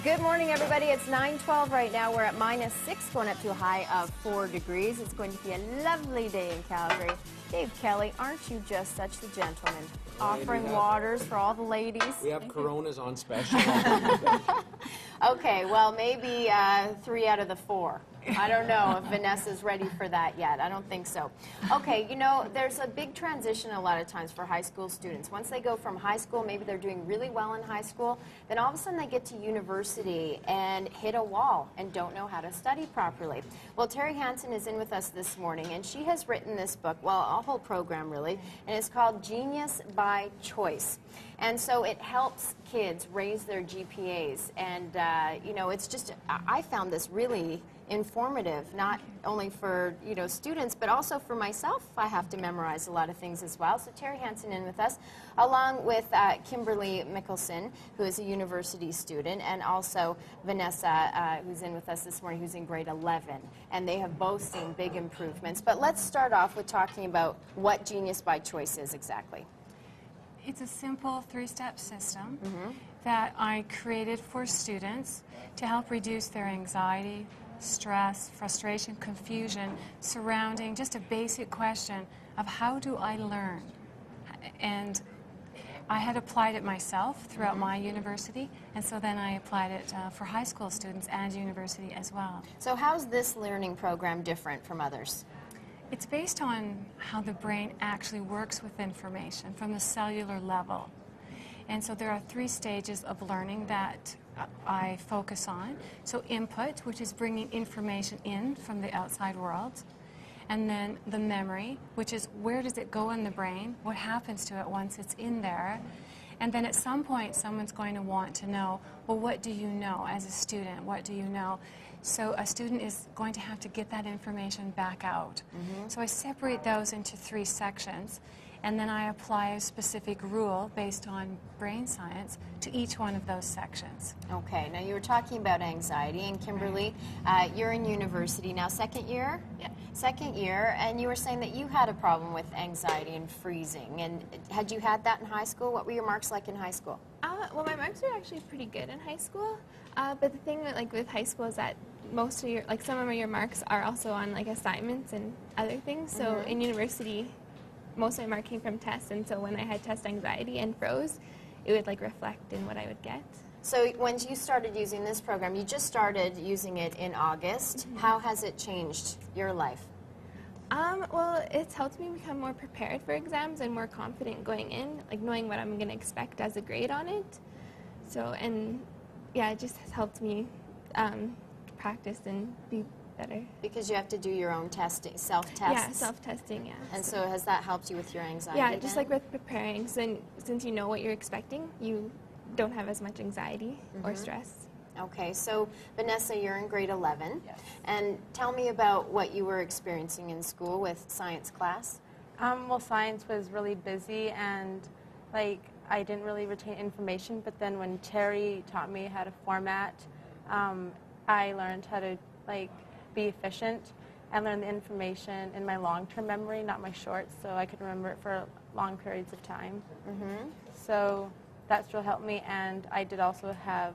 Good morning, everybody. It's 9:12 right now. We're at -6, going up to a high of 4 degrees. It's going to be a lovely day in Calgary. Dave Kelly, aren't you just such the gentleman? Offering waters for all the ladies. We have Coronas on special. Okay, well, maybe 3 out of the 4. I don't know if Vanessa's ready for that yet. I don't think so. Okay, you know, there's a big transition a lot of times for high school students. Once they go from high school, maybe they're doing really well in high school, then all of a sudden they get to university and hit a wall and don't know how to study properly. Well, Terry Hansen is in with us this morning, and she has written this book, well, a whole program really, and it's called Genius by Choice. And so it helps kids raise their GPAs, and you know, it's just, I found this really informative, not only for, you know, students, but also for myself. I have to memorize a lot of things as well. So Terry Hansen in with us, along with Kimberly Mickelson, who is a university student, and also Vanessa, who's in with us this morning, who's in grade 11. And they have both seen big improvements. But let's start off with talking about what Genius by Choice is exactly. It's a simple 3-step system that I created for students to help reduce their anxiety, stress, frustration, confusion surrounding just a basic question of how do I learn? And I had applied it myself throughout my university, and so then I applied it for high school students and university as well. So how's this learning program different from others? It's based on how the brain actually works with information from the cellular level. And so there are 3 stages of learning that I focus on. So input, which is bringing information in from the outside world. And then the memory, which is where does it go in the brain? What happens to it once it's in there? And then at some point, someone's going to want to know, well, what do you know as a student? What do you know? So a student is going to have to get that information back out. So I separate those into 3 sections, and then I apply a specific rule based on brain science to each one of those sections. Okay, now you were talking about anxiety, and Kimberly, you're in university now, second year? Yeah. Second year, and you were saying that you had a problem with anxiety and freezing. And had you had that in high school? What were your marks like in high school? Well, my marks were actually pretty good in high school, but the thing that, like, with high school is that most of your, like, some of your marks are also on, like, assignments and other things. So in university, most of my mark came from tests, and so when I had test anxiety and froze, it would, like, reflect in what I would get. So when you started using this program, you just started using it in August. How has it changed your life? Well, it's helped me become more prepared for exams and more confident going in, like knowing what I'm going to expect as a grade on it. So, and yeah, it just has helped me practice and be better. Because you have to do your own testing, self-tests? Yeah, self-testing, yeah. And so has that helped you with your anxiety? Yeah, just like with preparing. So since you know what you're expecting, you don't have as much anxiety or stress. Okay, so Vanessa, you're in grade 11. Yes. And tell me about what you were experiencing in school with science class. Well, science was really busy, and like I didn't really retain information, but then when Terry taught me how to format, I learned how to like be efficient and learn the information in my long-term memory, not my shorts, so I could remember it for long periods of time. So that's really helped me, and I did also have,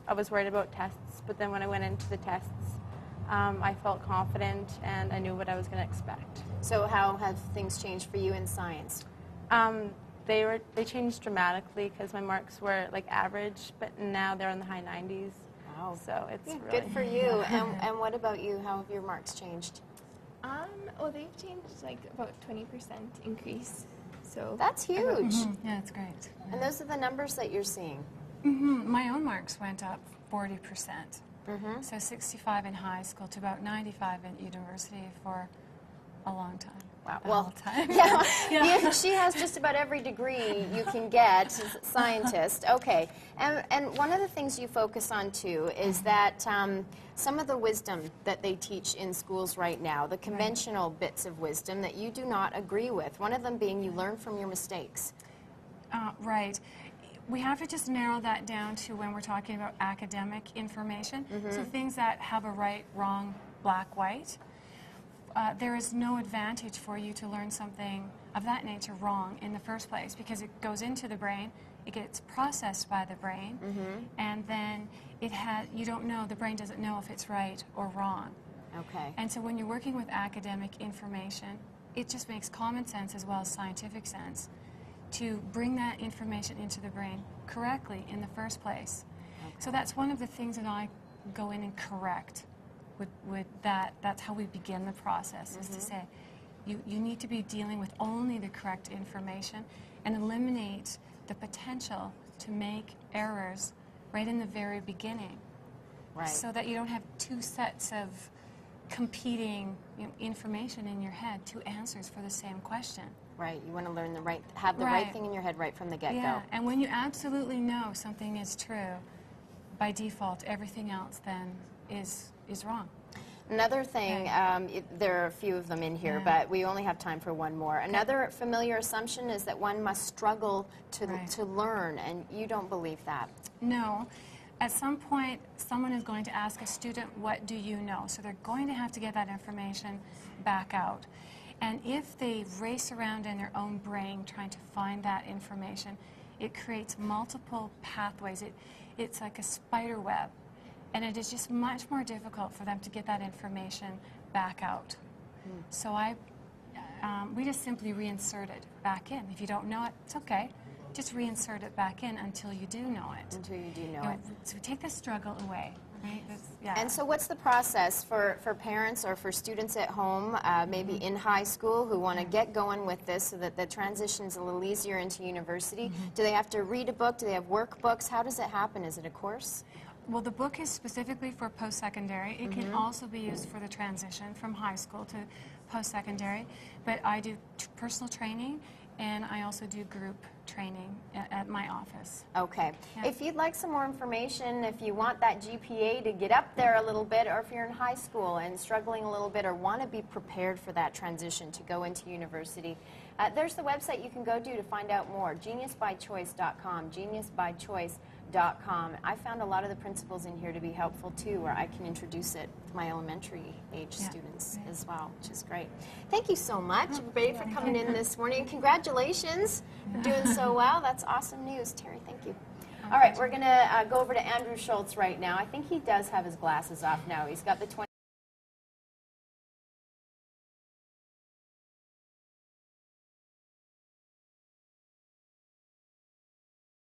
I was worried about tests, but then when I went into the tests, I felt confident and I knew what I was going to expect. So how have things changed for you in science? They changed dramatically because my marks were like average, but now they're in the high 90s. Wow. So it's really Good for you. And what about you? How have your marks changed? Well, they've changed like about 20% increase. So That's huge. Yeah, it's great. And those are the numbers that you're seeing. My own marks went up 40%. So 65 in high school to about 95 in university for a long time. Wow. A long time. Yeah, she has just about every degree you can get, scientist. Okay. And one of the things you focus on, too, is that some of the wisdom that they teach in schools right now, the conventional bits of wisdom that you do not agree with, one of them being you learn from your mistakes. Right. We have to just narrow that down to when we're talking about academic information. So things that have a right, wrong, black, white. there is no advantage for you to learn something of that nature wrong in the first place, because it goes into the brain, it gets processed by the brain, and then you don't know, the brain doesn't know if it's right or wrong. Okay. And so when you're working with academic information, it just makes common sense as well as scientific sense to bring that information into the brain correctly in the first place. Okay. So that's one of the things that I go in and correct with that. That's how we begin the process, is to say, you need to be dealing with only the correct information and eliminate the potential to make errors right in the very beginning. Right. So that you don't have two sets of competing information in your head, two answers for the same question. Right. You want to learn have the right thing in your head right from the get-go. Yeah, and when you absolutely know something is true, by default, everything else then is wrong. Another thing, there are a few of them in here, but we only have time for one more. Another familiar assumption is that one must struggle to learn, and you don't believe that. No. At some point, someone is going to ask a student, what do you know? So they're going to have to get that information back out. And if they race around in their own brain trying to find that information, it creates multiple pathways. It's like a spider web. And it is just much more difficult for them to get that information back out. So we just simply reinsert it back in. If you don't know it, it's okay. Just reinsert it back in until you do know it. Until you do know it. So we take the struggle away. Right? And so what's the process for parents or for students at home, maybe in high school, who want to get going with this so that the transition is a little easier into university? Do they have to read a book? Do they have workbooks? How does it happen? Is it a course? Well, the book is specifically for post-secondary. It can also be used for the transition from high school to post-secondary. But I do personal training, and I also do group training at my office. Okay. Yeah. If you'd like some more information, if you want that GPA to get up there a little bit, or if you're in high school and struggling a little bit or want to be prepared for that transition to go into university, there's the website you can go to find out more, geniusbychoice.com, geniusbychoice.com. I found a lot of the principles in here to be helpful too, where I can introduce it to my elementary age students as well, which is great. Thank you so much, everybody, for coming in this morning. Congratulations for doing so well. That's awesome news, Terry. Thank you. All right, we're going to go over to Andrew Schultz right now. I think he does have his glasses off now. He's got the 20